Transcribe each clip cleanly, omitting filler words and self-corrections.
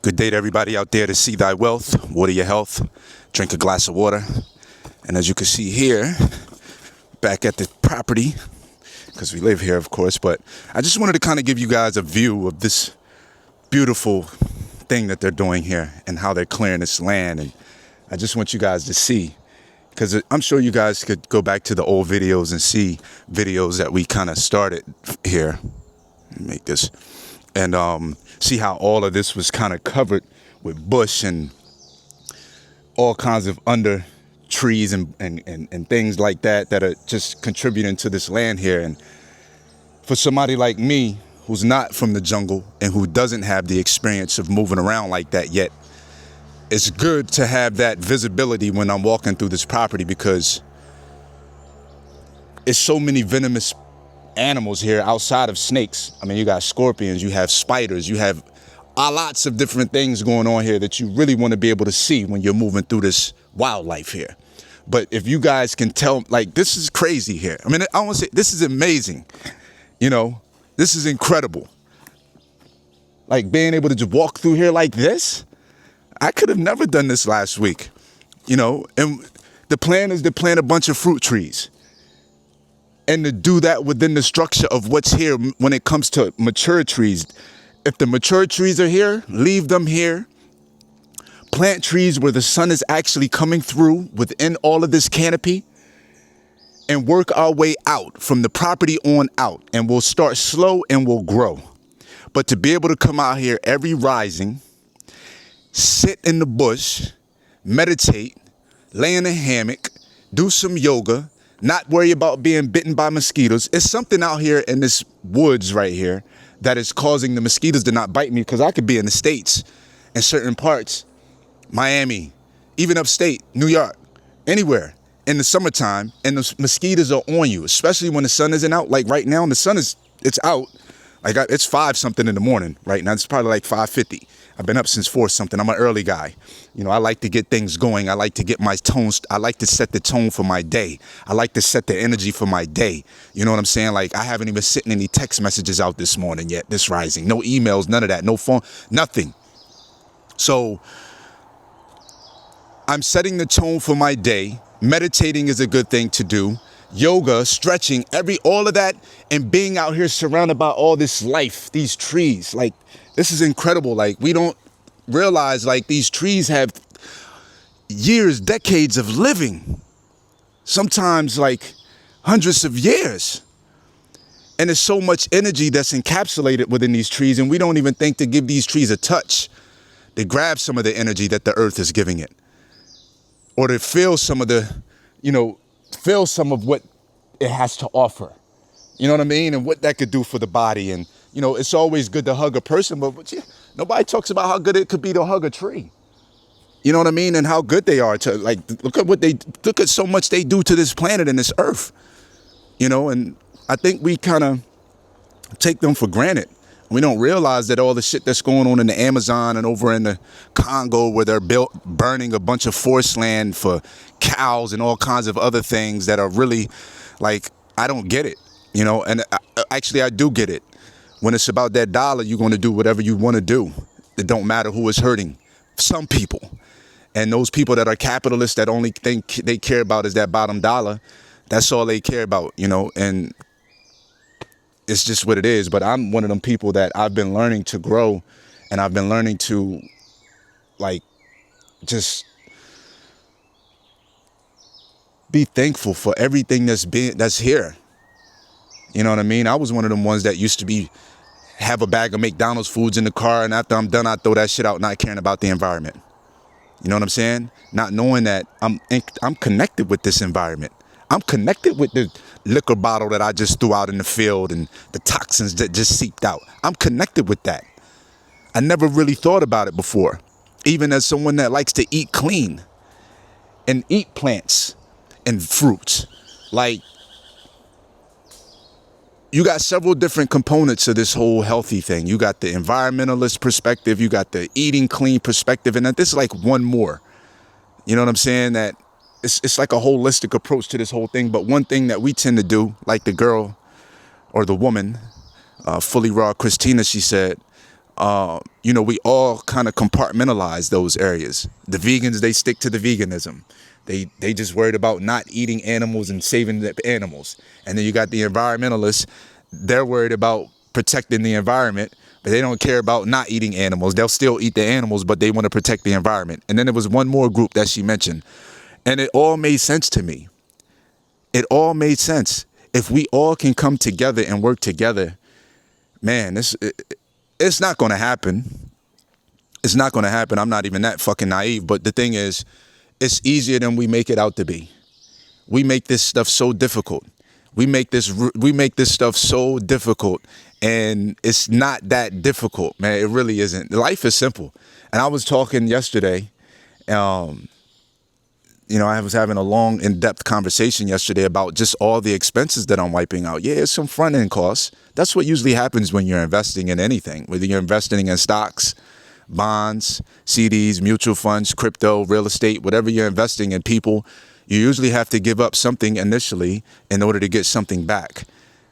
Good day to everybody out there to see thy wealth, water your health, drink a glass of water. And as you can see here, back at the property, because we live here, of course, but I just wanted to kind of give you guys a view of this beautiful thing that they're doing here and how they're clearing this land. And I just want you guys to see, because I'm sure you guys could go back to the old videos and see videos that we kind of started here. Let me make this. And see how all of this was kind of covered with bush and all kinds of under trees and things like that are just contributing to this land here. And for somebody like me, who's not from the jungle and who doesn't have the experience of moving around like that yet, it's good to have that visibility when I'm walking through this property, because it's so many venomous animals here outside of snakes. I mean, you got scorpions, you have spiders, you have lots of different things going on here that you really want to be able to see when you're moving through this wildlife here. But if you guys can tell, like, this is crazy here. I mean, I want to say this is amazing. You know, this is incredible. Like, being able to just walk through here like this, I could have never done this last week, you know. And the plan is to plant a bunch of fruit trees and to do that within the structure of what's here when it comes to mature trees. If the mature trees are here, leave them here. Plant trees where the sun is actually coming through within all of this canopy, and work our way out from the property on out. And we'll start slow and we'll grow. But to be able to come out here every rising, sit in the bush, meditate, lay in a hammock, do some yoga, not worry about being bitten by mosquitoes. It's something out here in this woods right here that is causing the mosquitoes to not bite me, because I could be in the States, in certain parts, Miami, even upstate, New York, anywhere in the summertime, and the mosquitoes are on you, especially when the sun isn't out. Like right now, the sun it's out. Like it's 5 something in the morning right now. It's probably like 5:50. I've been up since 4 something. I'm an early guy. You know, I like to get things going. I like to get my tones. I like to set the tone for my day. I like to set the energy for my day. You know what I'm saying? Like, I haven't even sent any text messages out this morning yet, this rising. No emails, none of that. No phone, nothing. So I'm setting the tone for my day. Meditating is a good thing to do. Yoga, stretching, all of that, and being out here surrounded by all this life, these trees. Like, this is incredible. Like, we don't realize, like, these trees have years, decades of living, sometimes like hundreds of years. And there's so much energy that's encapsulated within these trees, and we don't even think to give these trees a touch, to grab some of the energy that the earth is giving it, or to feel some of the, feel some of what it has to offer. You know what I mean? And what that could do for the body. And, it's always good to hug a person, but nobody talks about how good it could be to hug a tree. You know what I mean? And how good they are to, like, look at so much they do to this planet and this earth. And I think we kind of take them for granted. We don't realize that all the shit that's going on in the Amazon and over in the Congo, where they're burning a bunch of forest land for cows and all kinds of other things that are really, like, I don't get it, and actually I do get it. When it's about that dollar, you're going to do whatever you want to do. It don't matter who is hurting. Some people. And those people that are capitalists that only think they care about is that bottom dollar, that's all they care about, and it's just what it is. But I'm one of them people that I've been learning to grow, and I've been learning to, like, just be thankful for everything that's here. You know what I mean? I was one of them ones that used to have a bag of McDonald's foods in the car, and after I'm done, I throw that shit out, not caring about the environment. You know what I'm saying? Not knowing that I'm connected with this environment. I'm connected with the liquor bottle that I just threw out in the field and the toxins that just seeped out. I'm connected with that. I never really thought about it before. Even as someone that likes to eat clean and eat plants and fruits. Like, you got several different components of this whole healthy thing. You got the environmentalist perspective. You got the eating clean perspective. And this is like one more. You know what I'm saying? That it's like a holistic approach to this whole thing. But one thing that we tend to do, like the girl or the woman, fully raw Christina, she said, We all kind of compartmentalize those areas. The vegans, they stick to the veganism. They just worried about not eating animals and saving the animals. And then you got the environmentalists. They're worried about protecting the environment, but they don't care about not eating animals. They'll still eat the animals, but they want to protect the environment. And then there was one more group that she mentioned, and it all made sense to me. It all made sense. If we all can come together and work together, man, it's not going to happen. It's not going to happen. I'm not even that fucking naive. But the thing is, it's easier than we make it out to be. We make this stuff so difficult. We make this stuff so difficult, and it's not that difficult, man. It really isn't. Life is simple. And I was talking yesterday. I was having a long, in-depth conversation yesterday about just all the expenses that I'm wiping out. Yeah, it's some front-end costs. That's what usually happens when you're investing in anything, whether you're investing in stocks, bonds, CDs, mutual funds, crypto, real estate, whatever you're investing in, people, you usually have to give up something initially in order to get something back.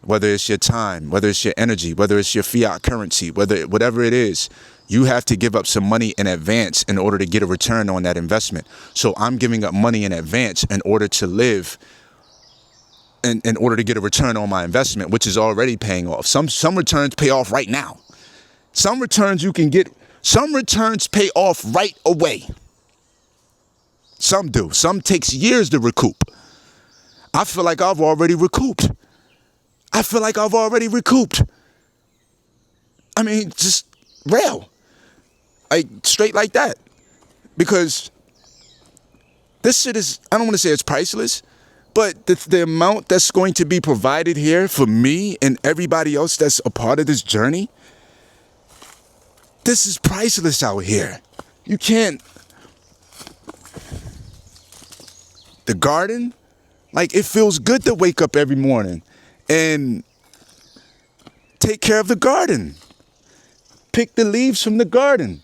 Whether it's your time, whether it's your energy, whether it's your fiat currency, whatever it is, you have to give up some money in advance in order to get a return on that investment. So I'm giving up money in advance in order to live, in order to get a return on my investment, which is already paying off. Some returns pay off right now. Some returns pay off right away. Some do. Some takes years to recoup. I feel like I've already recouped. I mean, just real. Like, straight like that. Because this shit is, I don't want to say it's priceless, but the amount that's going to be provided here for me and everybody else that's a part of this journey, this is priceless out here. You can't. The garden, like, it feels good to wake up every morning and take care of the garden. Pick the leaves from the garden.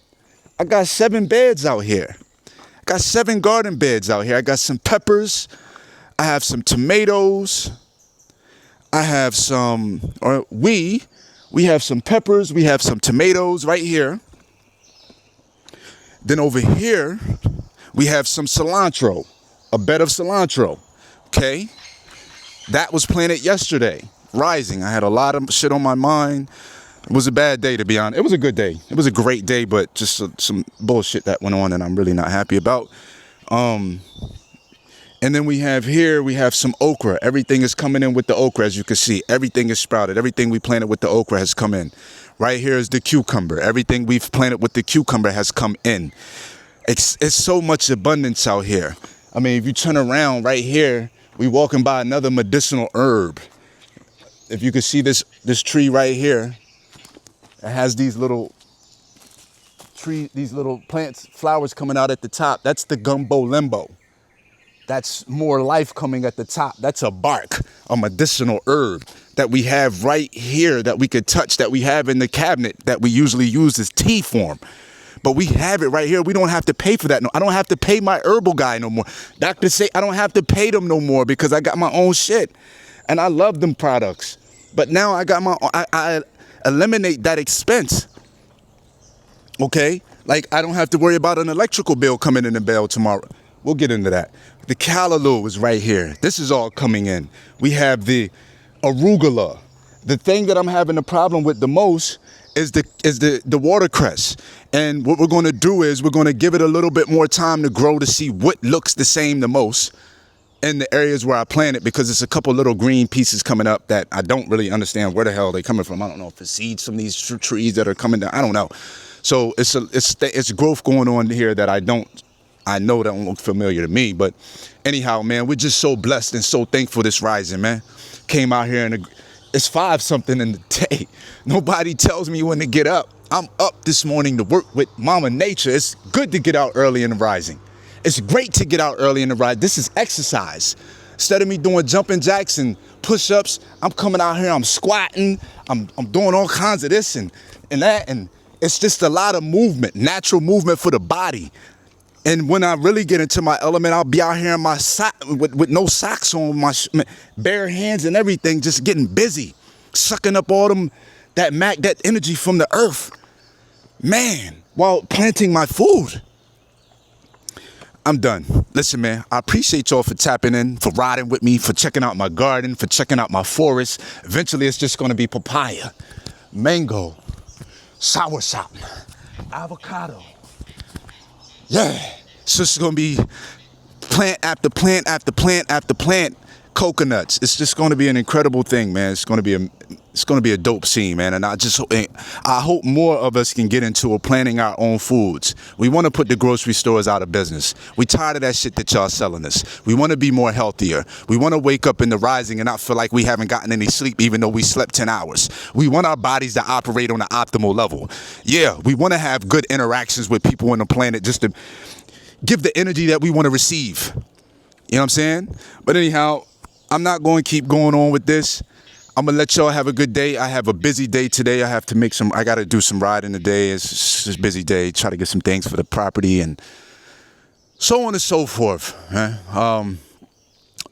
I got 7 beds out here. I got 7 garden beds out here. I got some peppers. I have some tomatoes. I have some, we have some peppers. We have some tomatoes right here. Then over here, we have some cilantro, a bed of cilantro. Okay. That was planted yesterday. Rising. I had a lot of shit on my mind. It was a bad day, to be honest. It was a good day. It was a great day, but just some bullshit that went on that I'm really not happy about. And then we have some okra. Everything is coming in with the okra, as you can see. Everything is sprouted. Everything we planted with the okra has come in. Right here is the cucumber. Everything we've planted with the cucumber has come in. It's so much abundance out here. I mean, if you turn around right here, we walking by another medicinal herb. If you can see this tree right here, it has these little plants, flowers coming out at the top. That's the gumbo limbo. That's more life coming at the top. That's a bark, a medicinal herb that we have right here that we could touch, that we have in the cabinet that we usually use as tea form. But we have it right here. We don't have to pay for that. No, I don't have to pay my herbal guy no more. Doctors say I don't have to pay them no more because I got my own shit. And I love them products. But now I got I eliminate that expense. Okay? Like, I don't have to worry about an electrical bill coming in the mail tomorrow. We'll get into that. The callaloo is right here. This is all coming in. We have the arugula. The thing that I'm having a problem with the most is the watercress. And what we're going to do is we're going to give it a little bit more time to grow to see what looks the same the most in the areas where I plant it, because it's a couple little green pieces coming up that I don't really understand where the hell they're coming from. I don't know if it's seeds from these trees that are coming down. I don't know. So it's growth going on here that I know that don't look familiar to me. But anyhow, man, we're just so blessed and so thankful this rising, man. Came out here and it's 5 something in the day. Nobody tells me when to get up. I'm up this morning to work with Mama Nature. It's good to get out early in the rising. It's great to get out early in the ride. This is exercise. Instead of me doing jumping jacks and push-ups, I'm coming out here, I'm squatting, I'm doing all kinds of this and that, and it's just a lot of movement, natural movement for the body. And when I really get into my element, I'll be out here in my with no socks on, my bare hands and everything, just getting busy, sucking up all that energy from the earth. man, while planting my food. I'm done. Listen, man, I appreciate y'all for tapping in, for riding with me, for checking out my garden, for checking out my forest. Eventually, it's just going to be papaya, mango, soursop, avocado. Yeah, it's just going to be plant after plant after plant after plant. Coconuts. It's just going to be an incredible thing, man. It's going to be a dope scene, man. And I hope more of us can get into planting our own foods. We want to put the grocery stores out of business. We tired of that shit that y'all selling us. We want to be more healthier. We want to wake up in the rising and not feel like we haven't gotten any sleep, even though we slept 10 hours. We want our bodies to operate on an optimal level. Yeah, we want to have good interactions with people on the planet just to give the energy that we want to receive. You know what I'm saying? But anyhow, I'm not going to keep going on with this. I'm going to let y'all have a good day. I have a busy day today. I got to do some riding today. It's just a busy day. Try to get some things for the property and so on and so forth.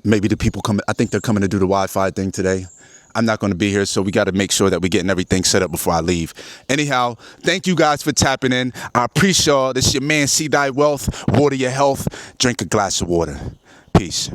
Maybe the people come. I think they're coming to do the Wi-Fi thing today. I'm not going to be here, so we got to make sure that we're getting everything set up before I leave. Anyhow, thank you guys for tapping in. I appreciate y'all. This is your man, See Thy Wealth. Water your health. Drink a glass of water. Peace.